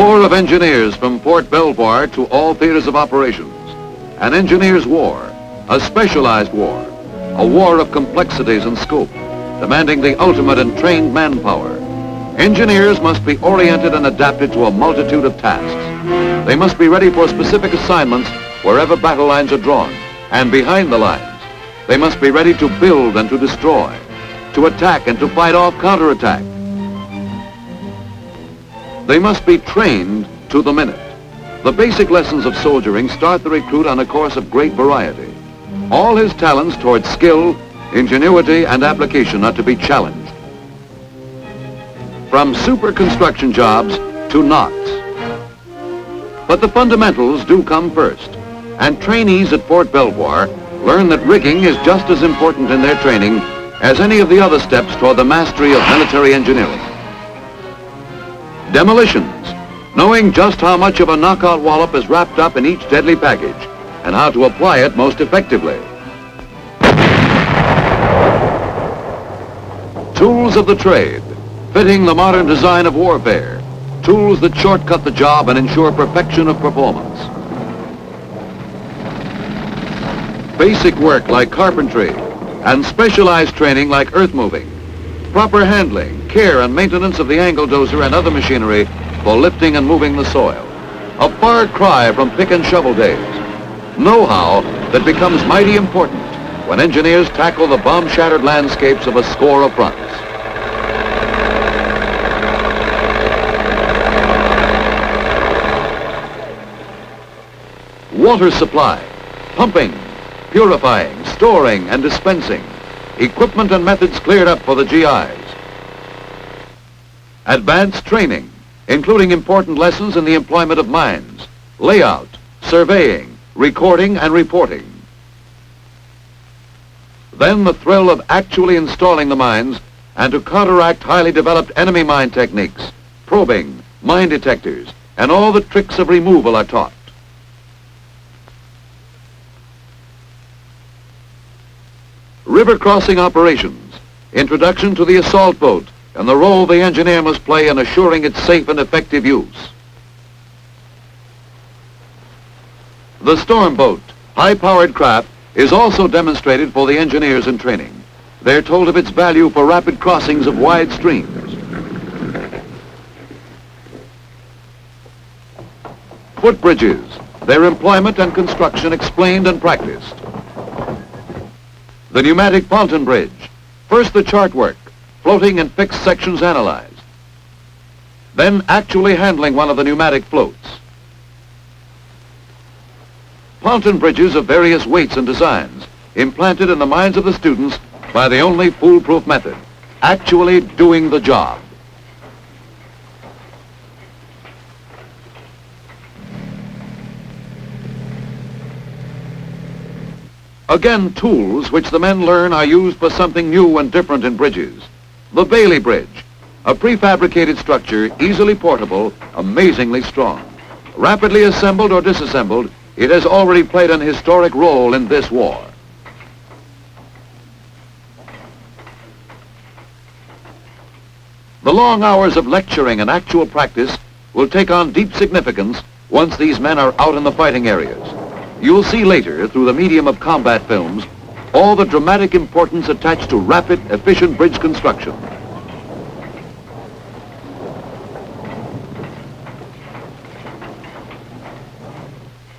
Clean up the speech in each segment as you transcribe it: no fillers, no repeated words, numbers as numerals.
Corps of Engineers from Fort Belvoir to all theaters of operations. An engineer's war, a specialized war, a war of complexities and scope, demanding the ultimate in trained manpower. Engineers must be oriented and adapted to a multitude of tasks. They must be ready for specific assignments wherever battle lines are drawn, and behind the lines. They must be ready to build and to destroy, to attack and to fight off counterattack. They must be trained to the minute. The basic lessons of soldiering start the recruit on a course of great variety. All his talents toward skill, ingenuity, and application are to be challenged. From super construction jobs to knots. But the fundamentals do come first, and trainees at Fort Belvoir learn that rigging is just as important in their training as any of the other steps toward the mastery of military engineering. Demolitions, knowing just how much of a knockout wallop is wrapped up in each deadly package and how to apply it most effectively. Tools of the trade, fitting the modern design of warfare, tools that shortcut the job and ensure perfection of performance. Basic work like carpentry and specialized training like earth moving. Proper handling, care and maintenance of the angle dozer and other machinery for lifting and moving the soil. A far cry from pick and shovel days. Know-how that becomes mighty important when engineers tackle the bomb-shattered landscapes of a score of fronts. Water supply, pumping, purifying, storing and dispensing. Equipment and methods cleared up for the GIs. Advanced training, including important lessons in the employment of mines, layout, surveying, recording and reporting. Then the thrill of actually installing the mines and to counteract highly developed enemy mine techniques, probing, mine detectors, and all the tricks of removal are taught. River crossing operations, introduction to the assault boat, and the role the engineer must play in assuring its safe and effective use. The storm boat, high-powered craft, is also demonstrated for the engineers in training. They're told of its value for rapid crossings of wide streams. Footbridges, their employment and construction explained and practiced. The pneumatic pontoon bridge. First the chart work, floating and fixed sections analyzed. Then actually handling one of the pneumatic floats. Pontoon bridges of various weights and designs, implanted in the minds of the students by the only foolproof method, actually doing the job. Again, tools which the men learn are used for something new and different in bridges. The Bailey Bridge, a prefabricated structure, easily portable, amazingly strong. Rapidly assembled or disassembled, it has already played an historic role in this war. The long hours of lecturing and actual practice will take on deep significance once these men are out in the fighting areas. You'll see later, through the medium of combat films, all the dramatic importance attached to rapid, efficient bridge construction.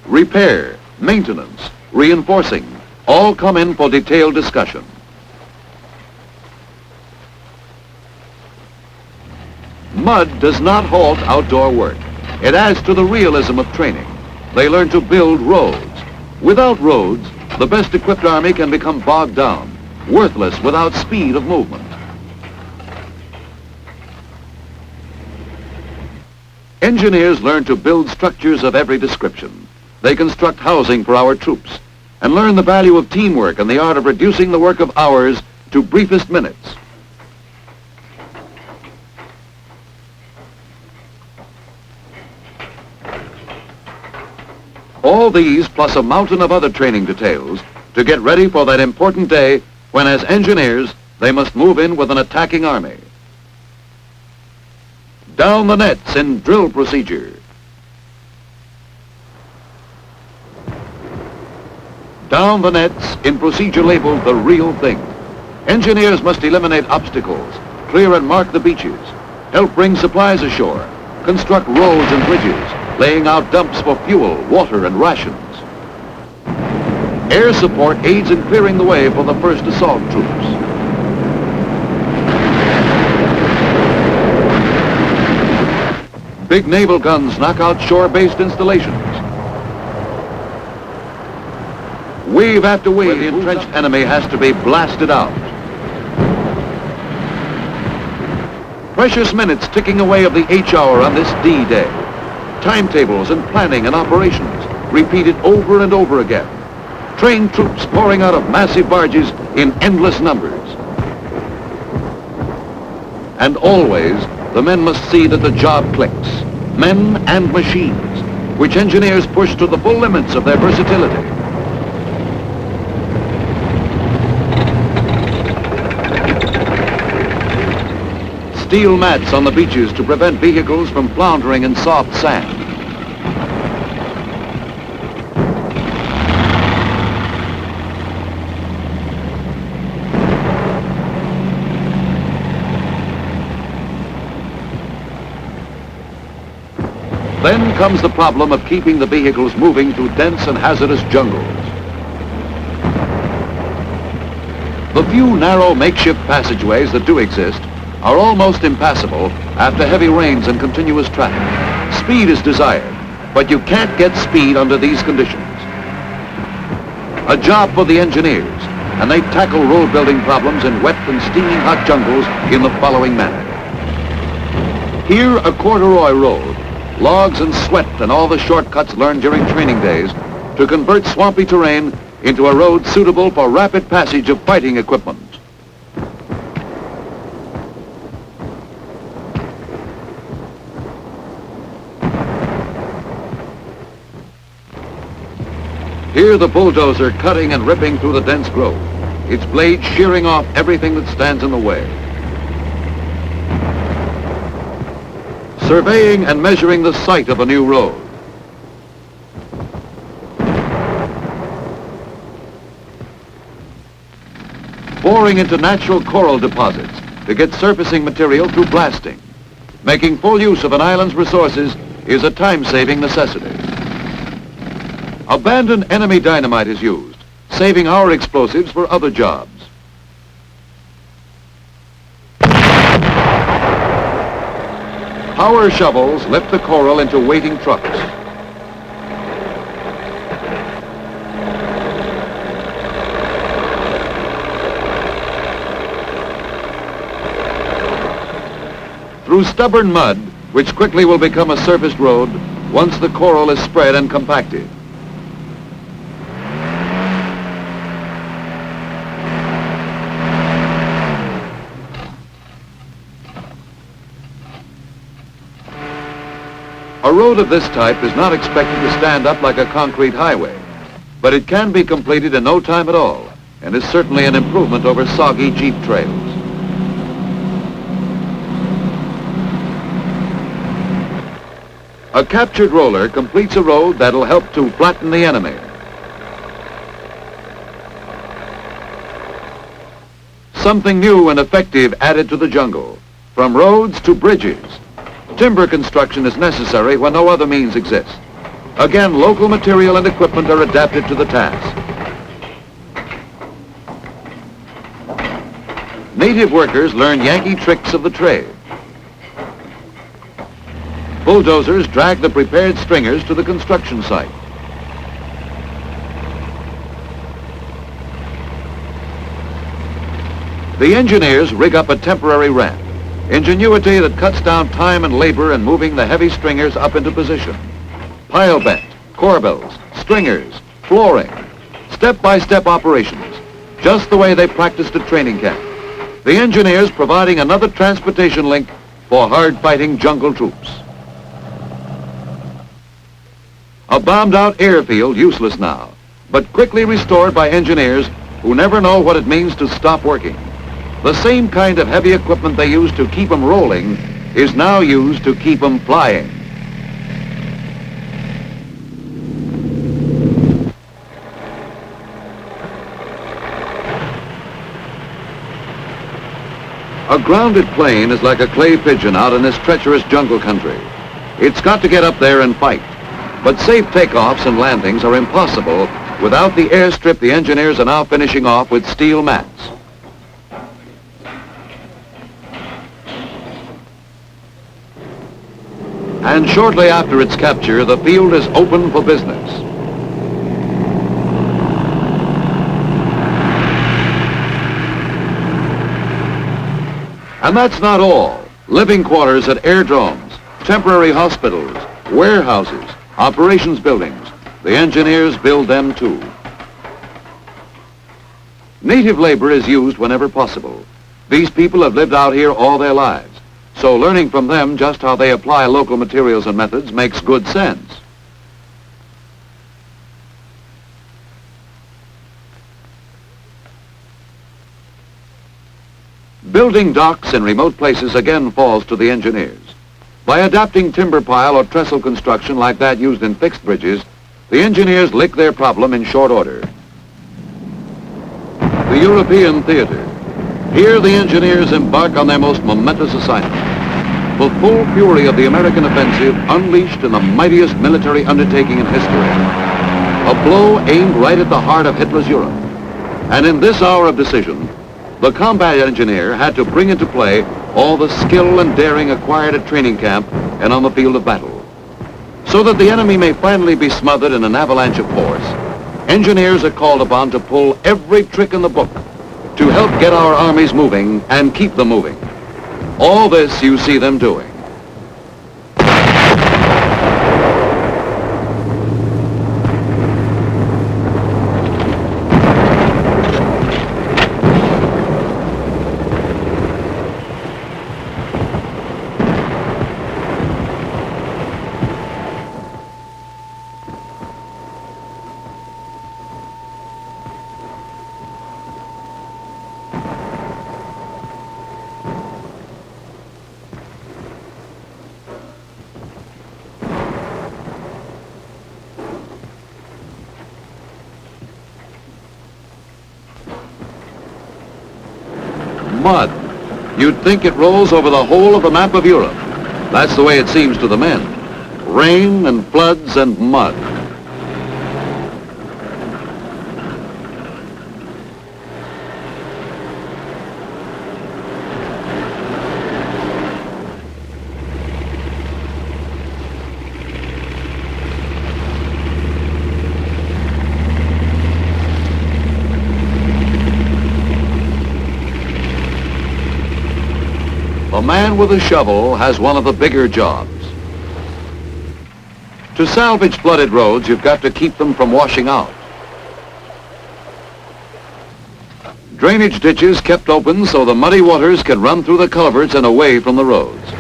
Repair, maintenance, reinforcing, all come in for detailed discussion. Mud does not halt outdoor work. It adds to the realism of training. They learn to build roads. Without roads, the best equipped army can become bogged down, worthless without speed of movement. Engineers learn to build structures of every description. They construct housing for our troops and learn the value of teamwork and the art of reducing the work of hours to briefest minutes. All these plus a mountain of other training details to get ready for that important day when, as engineers, they must move in with an attacking army. Down the nets in drill procedure. Down the nets in procedure labeled the real thing. Engineers must eliminate obstacles, clear and mark the beaches, help bring supplies ashore, construct roads and bridges, laying out dumps for fuel, water, and rations. Air support aids in clearing the way for the first assault troops. Big naval guns knock out shore-based installations. Wave after wave, the entrenched enemy has to be blasted out. Precious minutes ticking away of the H-hour on this D-Day. Timetables and planning and operations repeated over and over again. Trained troops pouring out of massive barges in endless numbers. And always, the men must see that the job clicks. Men and machines, which engineers push to the full limits of their versatility. Steel mats on the beaches to prevent vehicles from floundering in soft sand. Then comes the problem of keeping the vehicles moving through dense and hazardous jungles. The few narrow makeshift passageways that do exist are almost impassable after heavy rains and continuous traffic. Speed is desired, but you can't get speed under these conditions. A job for the engineers, and they tackle road building problems in wet and steaming hot jungles in the following manner. Here, a corduroy road, logs and sweat and all the shortcuts learned during training days to convert swampy terrain into a road suitable for rapid passage of fighting equipment. Here the bulldozer cutting and ripping through the dense growth, its blade shearing off everything that stands in the way. Surveying and measuring the site of a new road. Boring into natural coral deposits to get surfacing material through blasting. Making full use of an island's resources is a time-saving necessity. Abandoned enemy dynamite is used, saving our explosives for other jobs. Power shovels lift the coral into waiting trucks. Through stubborn mud, which quickly will become a surfaced road once the coral is spread and compacted. A road of this type is not expected to stand up like a concrete highway, but it can be completed in no time at all, and is certainly an improvement over soggy jeep trails. A captured roller completes a road that'll help to flatten the enemy. Something new and effective added to the jungle, from roads to bridges. Timber construction is necessary when no other means exist. Again, local material and equipment are adapted to the task. Native workers learn Yankee tricks of the trade. Bulldozers drag the prepared stringers to the construction site. The engineers rig up a temporary ramp. Ingenuity that cuts down time and labor in moving the heavy stringers up into position. Pile bent, corbels, stringers, flooring, step-by-step operations, just the way they practiced at training camp. The engineers providing another transportation link for hard-fighting jungle troops. A bombed-out airfield useless now, but quickly restored by engineers who never know what it means to stop working. The same kind of heavy equipment they use to keep them rolling is now used to keep them flying. A grounded plane is like a clay pigeon out in this treacherous jungle country. It's got to get up there and fight. But safe takeoffs and landings are impossible without the airstrip the engineers are now finishing off with steel mats. And shortly after its capture, the field is open for business. And that's not all. Living quarters at airdromes, temporary hospitals, warehouses, operations buildings. The engineers build them too. Native labor is used whenever possible. These people have lived out here all their lives, so learning from them just how they apply local materials and methods makes good sense. Building docks in remote places again falls to the engineers. By adapting timber pile or trestle construction like that used in fixed bridges, the engineers lick their problem in short order. The European theater. Here the engineers embark on their most momentous assignment. The full fury of the American offensive unleashed in the mightiest military undertaking in history. A blow aimed right at the heart of Hitler's Europe. And in this hour of decision, the combat engineer had to bring into play all the skill and daring acquired at training camp and on the field of battle. So that the enemy may finally be smothered in an avalanche of force, engineers are called upon to pull every trick in the book to help get our armies moving and keep them moving. All this you see them doing. Mud. You'd think it rolls over the whole of the map of Europe. That's the way it seems to the men. Rain and floods and mud. A man with a shovel has one of the bigger jobs. To salvage flooded roads, you've got to keep them from washing out. Drainage ditches kept open so the muddy waters can run through the culverts and away from the roads.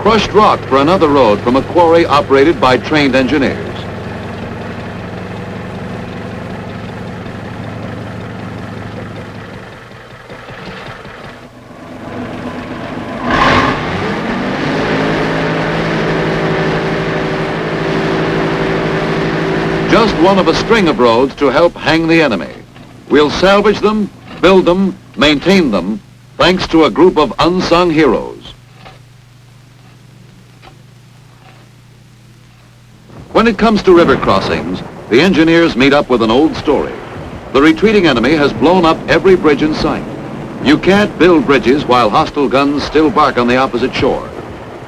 Crushed rock for another road from a quarry operated by trained engineers. Just one of a string of roads to help hang the enemy. We'll salvage them, build them, maintain them, thanks to a group of unsung heroes. When it comes to river crossings, the engineers meet up with an old story. The retreating enemy has blown up every bridge in sight. You can't build bridges while hostile guns still bark on the opposite shore.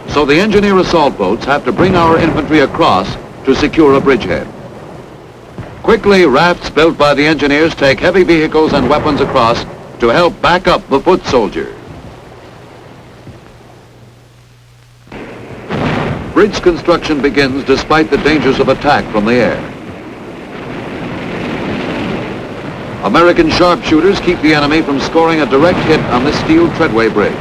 So the engineer assault boats have to bring our infantry across to secure a bridgehead. Quickly, rafts built by the engineers take heavy vehicles and weapons across to help back up the foot soldier. Bridge construction begins despite the dangers of attack from the air. American sharpshooters keep the enemy from scoring a direct hit on this steel treadway bridge.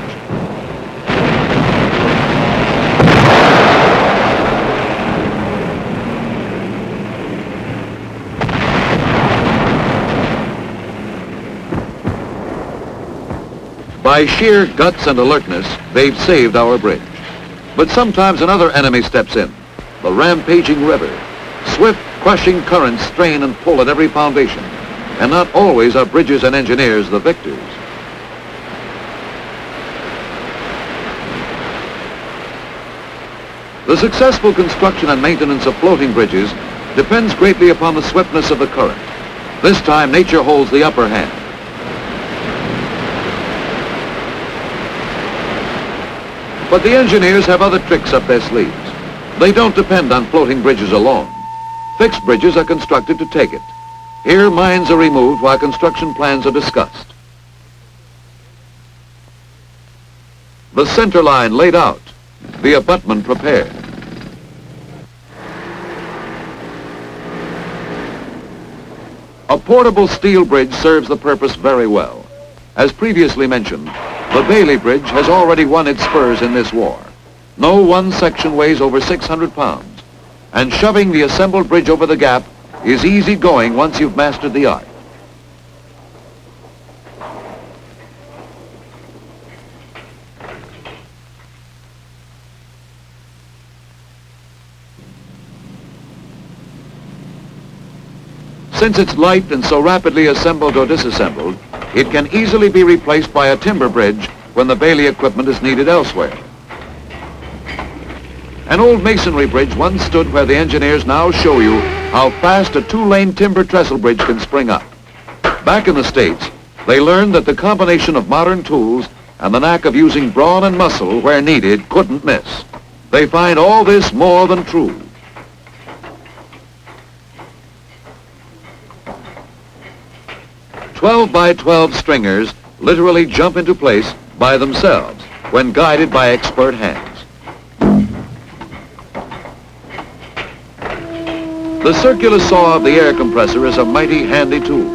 By sheer guts and alertness, they've saved our bridge. But sometimes another enemy steps in, the rampaging river. Swift, crushing currents strain and pull at every foundation, and not always are bridges and engineers the victors. The successful construction and maintenance of floating bridges depends greatly upon the swiftness of the current. This time, nature holds the upper hand. But the engineers have other tricks up their sleeves. They don't depend on floating bridges alone. Fixed bridges are constructed to take it. Here, mines are removed while construction plans are discussed. The center line laid out, the abutment prepared. A portable steel bridge serves the purpose very well. As previously mentioned, the Bailey Bridge has already won its spurs in this war. No one section weighs over 600 pounds, and shoving the assembled bridge over the gap is easy going once you've mastered the art. Since it's light and so rapidly assembled or disassembled, it can easily be replaced by a timber bridge when the Bailey equipment is needed elsewhere. An old masonry bridge once stood where the engineers now show you how fast a two-lane timber trestle bridge can spring up. Back in the States, they learned that the combination of modern tools and the knack of using brawn and muscle where needed couldn't miss. They find all this more than true. "12 by 12 stringers literally jump into place by themselves when guided by expert hands. The circular saw of the air compressor is a mighty handy tool.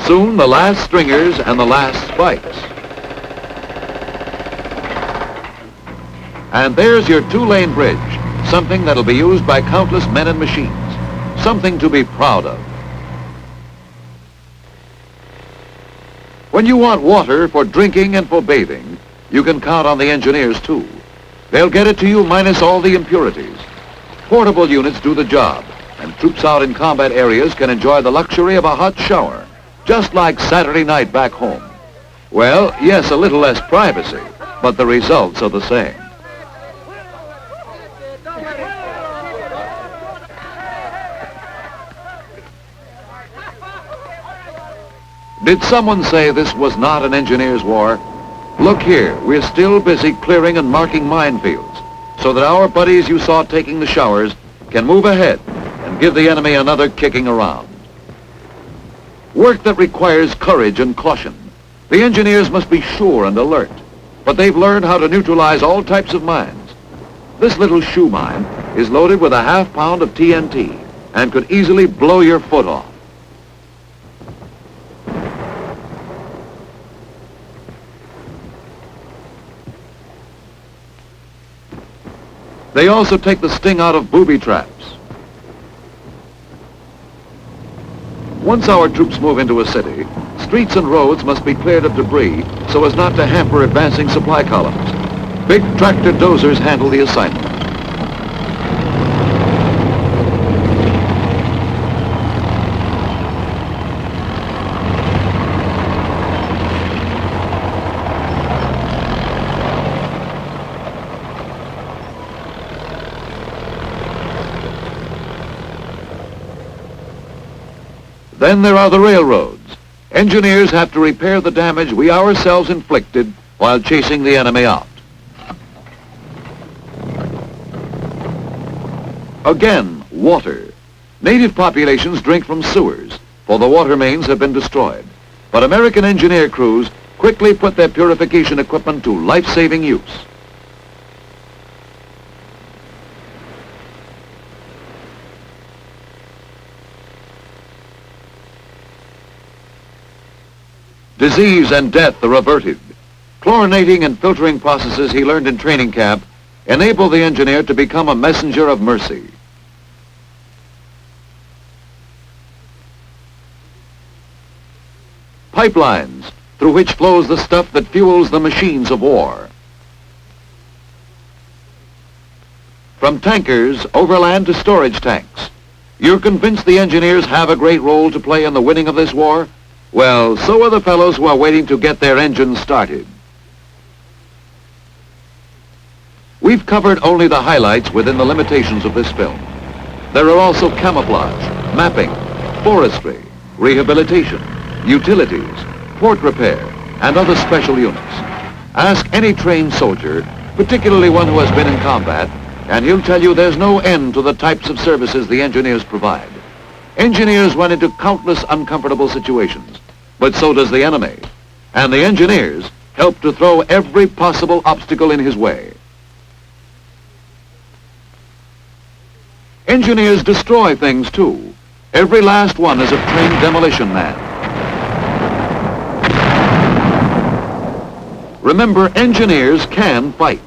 Soon the last stringers and the last spikes. And there's your two-lane bridge, something that'll be used by countless men and machines. Something to be proud of. When you want water for drinking and for bathing, you can count on the engineers too. They'll get it to you minus all the impurities. Portable units do the job, and troops out in combat areas can enjoy the luxury of a hot shower, just like Saturday night back home. Well, yes, a little less privacy, but the results are the same. Did someone say this was not an engineer's war? Look here, we're still busy clearing and marking minefields so that our buddies you saw taking the showers can move ahead and give the enemy another kicking around. Work that requires courage and caution. The engineers must be sure and alert, but they've learned how to neutralize all types of mines. This little shoe mine is loaded with a half-pound of TNT and could easily blow your foot off. They also take the sting out of booby traps. Once our troops move into a city, streets and roads must be cleared of debris so as not to hamper advancing supply columns. Big tractor dozers handle the assignment. Then there are the railroads. Engineers have to repair the damage we ourselves inflicted while chasing the enemy out. Again, water. Native populations drink from sewers, for the water mains have been destroyed. But American engineer crews quickly put their purification equipment to life-saving use. Disease and death are averted. Chlorinating and filtering processes he learned in training camp enable the engineer to become a messenger of mercy. pipelines through which flows the stuff that fuels the machines of war. From tankers overland to storage tanks. You're convinced the engineers have a great role to play in the winning of this war? Well, so are the fellows who are waiting to get their engines started. We've covered only the highlights within the limitations of this film. There are also camouflage, mapping, forestry, rehabilitation, utilities, port repair, and other special units. Ask any trained soldier, particularly one who has been in combat, and he'll tell you there's no end to the types of services the engineers provide. Engineers run into countless uncomfortable situations, but so does the enemy. And the engineers help to throw every possible obstacle in his way. Engineers destroy things too. Every last one is a trained demolition man. Remember, engineers can fight.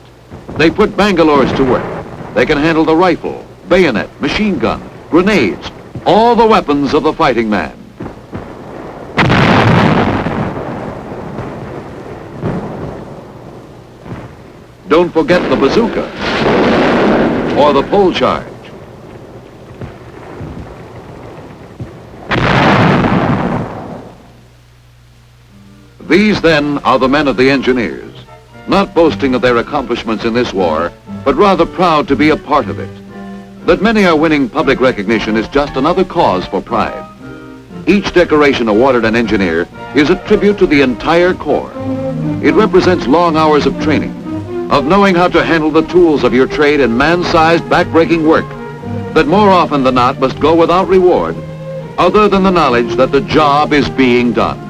They put Bangalores to work. They can handle the rifle, bayonet, machine gun, grenades, all the weapons of the fighting man. Don't forget the bazooka or the pole charge. These, then, are the men of the engineers, not boasting of their accomplishments in this war, but rather proud to be a part of it. That many are winning public recognition is just another cause for pride. Each decoration awarded an engineer is a tribute to the entire Corps. It represents long hours of training, of knowing how to handle the tools of your trade in man-sized, back-breaking work that more often than not must go without reward, other than the knowledge that the job is being done.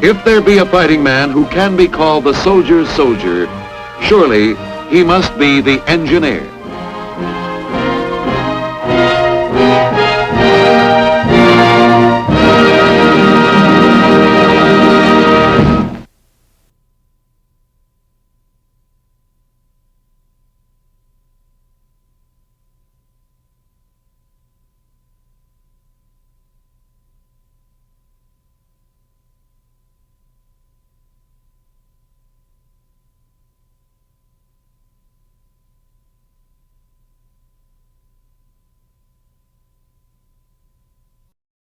If there be a fighting man who can be called the soldier's soldier, surely he must be the engineer.